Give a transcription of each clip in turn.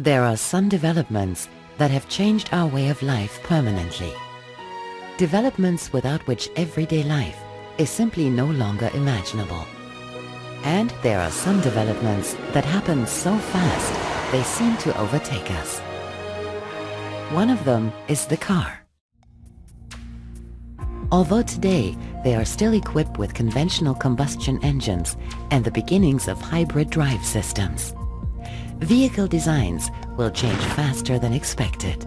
There are some developments that have changed our way of life permanently. Developments without which everyday life is simply no longer imaginable. And there are some developments that happen so fast they seem to overtake us. One of them is the car. Although today they are still equipped with conventional combustion engines and the beginnings of hybrid drive systems, vehicle designs will change faster than expected.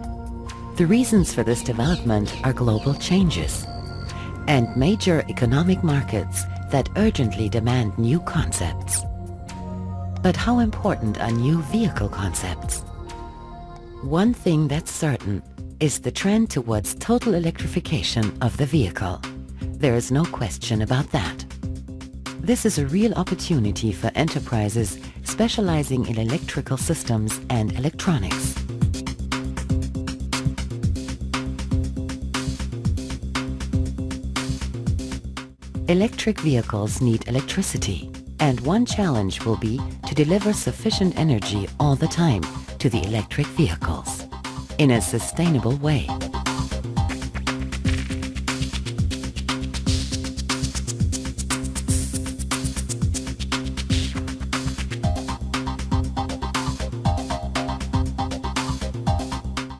The reasons for this development are global changes and major economic markets that urgently demand new concepts. But how important are new vehicle concepts? One thing that's certain is the trend towards total electrification of the vehicle. There is no question about that. This is a real opportunity for enterprises specializing in electrical systems and electronics. Electric vehicles need electricity, and one challenge will be to deliver sufficient energy all the time to the electric vehicles in a sustainable way.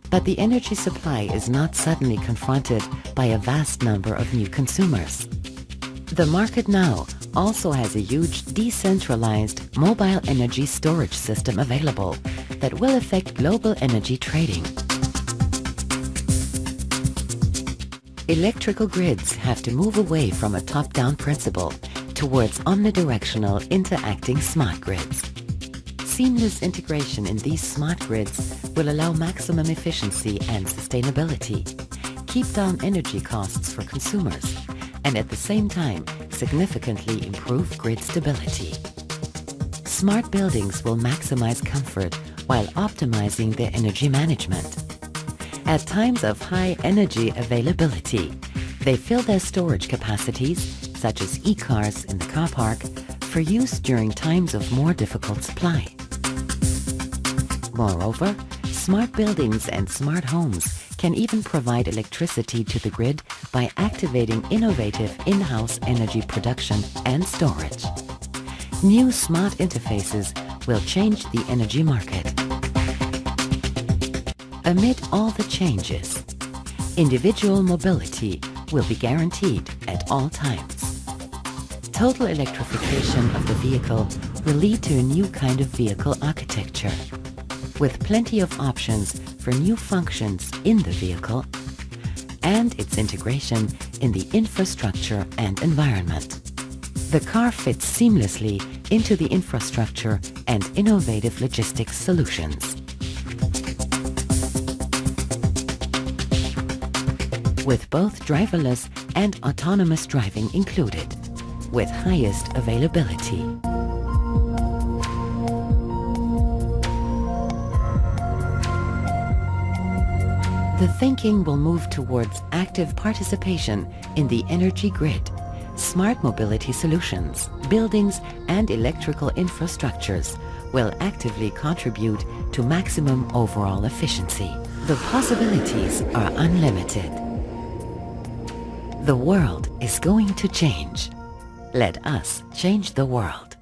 But the energy supply is not suddenly confronted by a vast number of new consumers. The market now also has a huge decentralized mobile energy storage system available that will affect global energy trading. Electrical grids have to move away from a top-down principle towards omnidirectional interacting smart grids. Seamless integration in these smart grids will allow maximum efficiency and sustainability, keep down energy costs for consumers, and at the same time significantly improve grid stability. Smart buildings will maximize comfort while optimizing their energy management. At times of high energy availability, they fill their storage capacities, such as e-cars in the car park, for use during times of more difficult supply. Moreover, smart buildings and smart homes can even provide electricity to the grid by activating innovative in-house energy production and storage. New smart interfaces will change the energy market. Amid all the changes, individual mobility will be guaranteed at all times. Total electrification of the vehicle will lead to a new kind of vehicle architecture, with plenty of options for new functions in the vehicle and its integration in the infrastructure and environment. The car fits seamlessly into the infrastructure and innovative logistics solutions. With both driverless and autonomous driving included, with highest availability. The thinking will move towards active participation in the energy grid, smart mobility solutions, buildings and electrical infrastructures will actively contribute to maximum overall efficiency. The possibilities are unlimited. The world is going to change. Let us change the world.